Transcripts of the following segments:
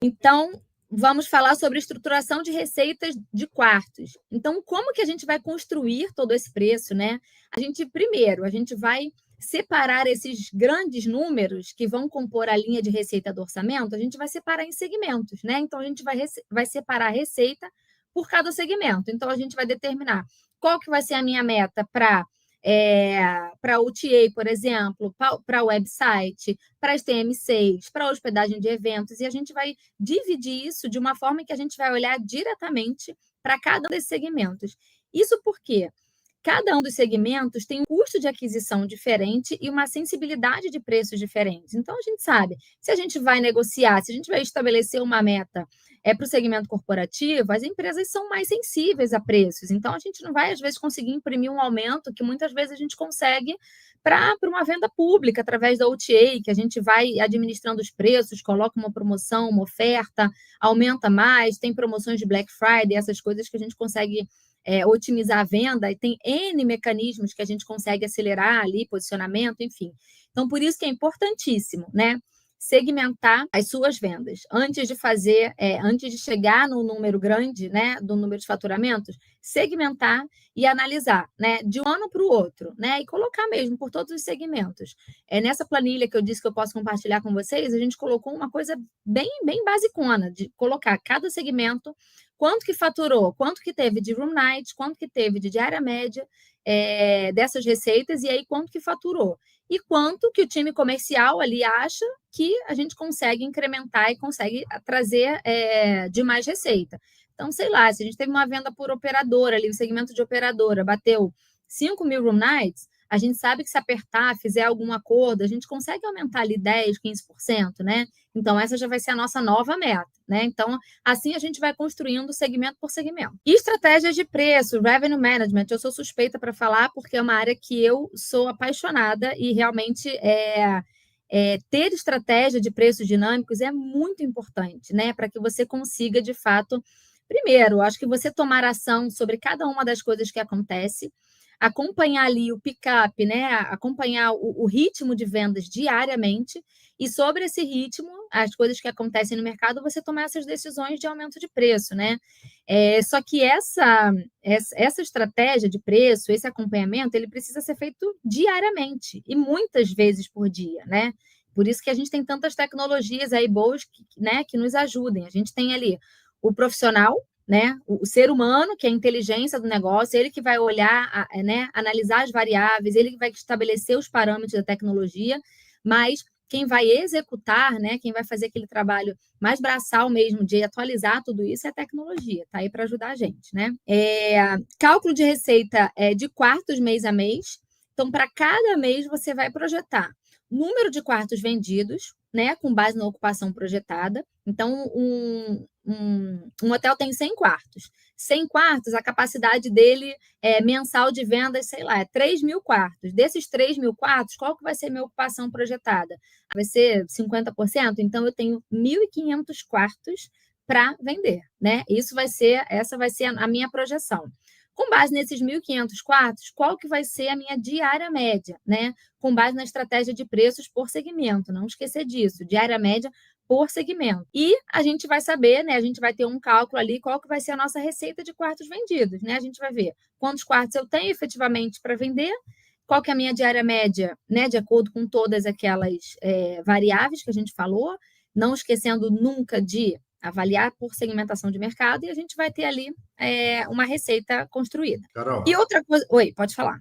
Então, vamos falar sobre estruturação de receitas de quartos. Então, como que a gente vai construir todo esse preço, né? Primeiro, a gente vai separar esses grandes números que vão compor a linha de receita do orçamento, a gente vai separar em segmentos, né? Então, a gente vai separar a receita por cada segmento. Então, a gente vai determinar qual que vai ser a minha meta para OTA, por exemplo, para website, para as TM6, para hospedagem de eventos, e a gente vai dividir isso de uma forma que a gente vai olhar diretamente para cada um desses segmentos. Isso porque cada um dos segmentos tem um custo de aquisição diferente e uma sensibilidade de preços diferentes. Então, a gente sabe, se a gente vai negociar, se a gente vai estabelecer uma meta para o segmento corporativo, as empresas são mais sensíveis a preços. Então, a gente não vai, às vezes, conseguir imprimir um aumento que muitas vezes a gente consegue para uma venda pública, através da OTA, que a gente vai administrando os preços, coloca uma promoção, uma oferta, aumenta mais, tem promoções de Black Friday, essas coisas que a gente consegue otimizar a venda, e tem N mecanismos que a gente consegue acelerar ali, posicionamento, enfim. Então, por isso que é importantíssimo, né? Segmentar as suas vendas. Antes de chegar no número grande, né, do número de faturamentos, segmentar e analisar, né, de um ano para o outro, né, e colocar mesmo por todos os segmentos. Nessa planilha que eu disse que eu posso compartilhar com vocês, a gente colocou uma coisa bem, bem basicona, de colocar cada segmento, quanto que faturou, quanto que teve de room night, quanto que teve de diária média dessas receitas, e aí quanto que faturou. E quanto que o time comercial ali acha que a gente consegue incrementar e consegue trazer de mais receita. Então, sei lá, se a gente teve uma venda por operadora ali, o segmento de operadora bateu 5.000 room nights, a gente sabe que se apertar, fizer algum acordo, a gente consegue aumentar ali 10%, 15%, né? Então, essa já vai ser a nossa nova meta, né? Então, assim a gente vai construindo segmento por segmento. E estratégias de preço, revenue management, eu sou suspeita para falar porque é uma área que eu sou apaixonada e realmente ter estratégia de preços dinâmicos é muito importante, né? Para que você consiga, de fato, primeiro, acho que você tomar ação sobre cada uma das coisas que acontece, acompanhar ali o pick-up, né? Acompanhar o ritmo de vendas diariamente, e sobre esse ritmo, as coisas que acontecem no mercado, você tomar essas decisões de aumento de preço, né? Só que essa estratégia de preço, esse acompanhamento, ele precisa ser feito diariamente e muitas vezes por dia, né? Por isso que a gente tem tantas tecnologias aí boas né, que nos ajudem. A gente tem ali o profissional, né, o ser humano, que é a inteligência do negócio, ele que vai olhar, né, analisar as variáveis, ele que vai estabelecer os parâmetros da tecnologia, mas quem vai executar, né, quem vai fazer aquele trabalho mais braçal mesmo de atualizar tudo isso é a tecnologia, tá aí para ajudar a gente, né? Cálculo de receita de quartos mês a mês. Então, para cada mês você vai projetar número de quartos vendidos, né, com base na ocupação projetada. Então, um hotel tem 100 quartos. 100 quartos, a capacidade dele mensal de vendas, sei lá, é 3.000 quartos. Desses 3.000 quartos, qual que vai ser a minha ocupação projetada? Vai ser 50%? Então, eu tenho 1.500 quartos para vender, né? Essa vai ser a minha projeção. Com base nesses 1.500 quartos, qual que vai ser a minha diária média, né? Com base na estratégia de preços por segmento, não esquecer disso, diária média por segmento. E a gente vai saber, né? A gente vai ter um cálculo ali, qual que vai ser a nossa receita de quartos vendidos, né? A gente vai ver quantos quartos eu tenho efetivamente para vender, qual que é a minha diária média, né? De acordo com todas aquelas variáveis que a gente falou, não esquecendo nunca de avaliar por segmentação de mercado, e a gente vai ter ali uma receita construída. Carol, E outra coisa... Oi, pode falar.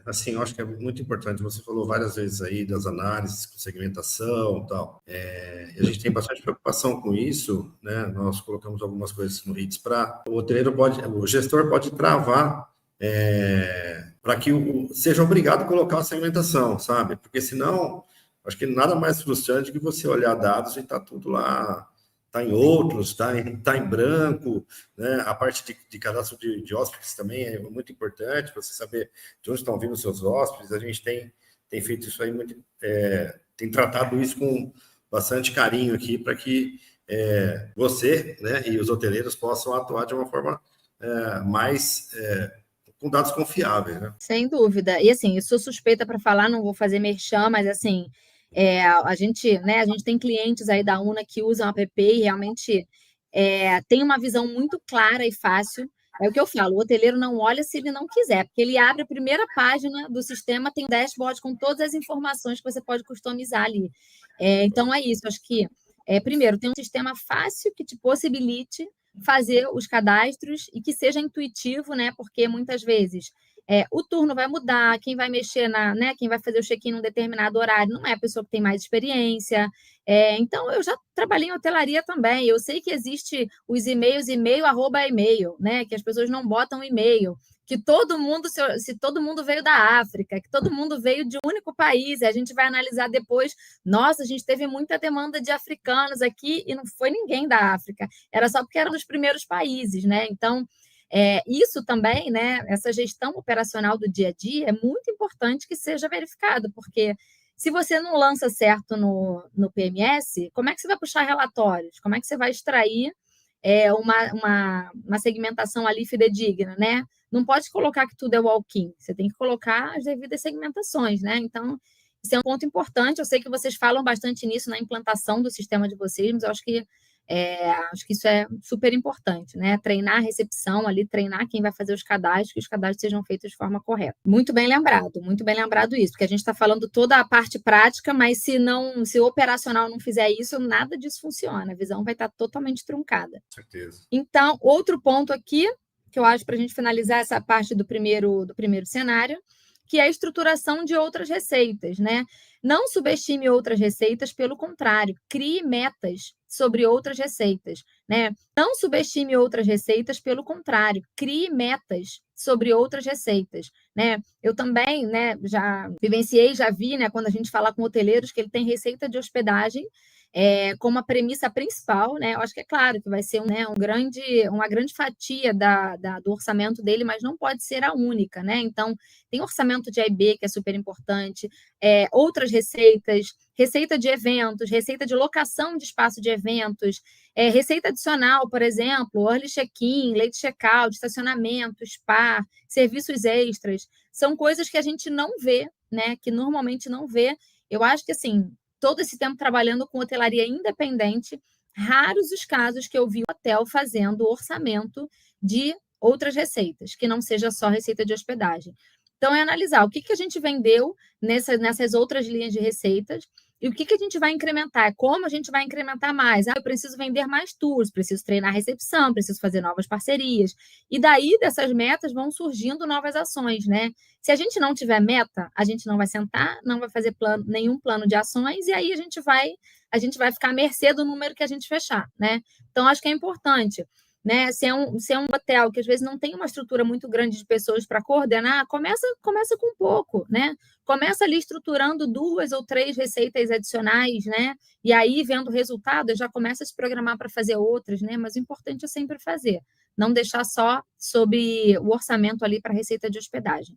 Assim, eu acho que é muito importante, você falou várias vezes aí das análises com segmentação e tal, e a gente tem bastante preocupação com isso, né? Nós colocamos algumas coisas no HITS para o gestor pode travar para que seja obrigado a colocar a segmentação, sabe? Porque senão, acho que nada mais frustrante que você olhar dados e tá tudo lá, tá em outros, tá em branco, né? A parte de cadastro de hóspedes também é muito importante para você saber de onde estão vindo os seus hóspedes. A gente tem feito isso aí muito, tem tratado isso com bastante carinho aqui para que você, né, e os hoteleiros possam atuar de uma forma mais com dados confiáveis, né? Sem dúvida. E assim, eu sou suspeita para falar, não vou fazer merchan, mas assim, A gente, né, a gente tem clientes aí da UNA que usam a app e realmente tem uma visão muito clara e fácil. É o que eu falo, o hoteleiro não olha se ele não quiser, porque ele abre a primeira página do sistema, tem um dashboard com todas as informações que você pode customizar ali. Então, é isso. Acho que, primeiro, tem um sistema fácil que te possibilite fazer os cadastros e que seja intuitivo, né? Porque muitas vezes o turno vai mudar, quem vai mexer né? Quem vai fazer o check-in num determinado horário não é a pessoa que tem mais experiência. Então, eu já trabalhei em hotelaria também. Eu sei que existe os e-mails, e-mail, arroba e-mail, né? Que as pessoas não botam e-mail. Que todo mundo, se todo mundo veio da África, que todo mundo veio de um único país, e a gente vai analisar depois. Nossa, a gente teve muita demanda de africanos aqui e não foi ninguém da África. Era só porque eram dos primeiros países, né? Então, isso também, né? Essa gestão operacional do dia a dia é muito importante que seja verificado, porque se você não lança certo no PMS, como é que você vai puxar relatórios? Como é que você vai extrair uma segmentação ali fidedigna, né? Não pode colocar que tudo é walk-in, você tem que colocar as devidas segmentações, né? Então, isso é um ponto importante. Eu sei que vocês falam bastante nisso na implantação do sistema de vocês, mas eu acho que isso é super importante, né? Treinar a recepção ali, treinar quem vai fazer os cadastros, que os cadastros sejam feitos de forma correta. Muito bem lembrado isso, porque a gente está falando toda a parte prática, mas se o operacional não fizer isso, nada disso funciona. A visão vai estar totalmente truncada. Com certeza. Então, outro ponto aqui, que eu acho para a gente finalizar essa parte do primeiro cenário, que é a estruturação de outras receitas, né? Não subestime outras receitas, pelo contrário, crie metas sobre outras receitas, né? Não subestime outras receitas, pelo contrário, crie metas sobre outras receitas, né? Eu também, né, já vivenciei, já vi, né, quando a gente fala com hoteleiros que ele tem receita de hospedagem como a premissa principal, né? Eu acho que é claro que vai ser uma grande fatia do orçamento dele, mas não pode ser a única, né? Então, tem orçamento de AIB, que é super importante, outras receitas, receita de eventos, receita de locação de espaço de eventos, receita adicional, por exemplo, early check-in, late check-out, estacionamento, spa, serviços extras, são coisas que a gente não vê, né? Que normalmente não vê. Eu acho que, assim, todo esse tempo trabalhando com hotelaria independente, raros os casos que eu vi o hotel fazendo orçamento de outras receitas, que não seja só receita de hospedagem. Então, é analisar o que a gente vendeu nessas outras linhas de receitas e o que a gente vai incrementar, como a gente vai incrementar mais. Eu preciso vender mais tours, preciso treinar a recepção, preciso fazer novas parcerias. E daí, dessas metas, vão surgindo novas ações, né? Se a gente não tiver meta, a gente não vai sentar, não vai fazer nenhum plano de ações, e aí a gente vai ficar à mercê do número que a gente fechar, né? Então, acho que é importante, né? Se é um hotel que às vezes não tem uma estrutura muito grande de pessoas para coordenar, começa com pouco, né? Começa ali estruturando 2 ou 3 receitas adicionais, né? E aí, vendo o resultado, já começa a se programar para fazer outras, né? Mas o importante é sempre fazer, não deixar só sob o orçamento ali para receita de hospedagem.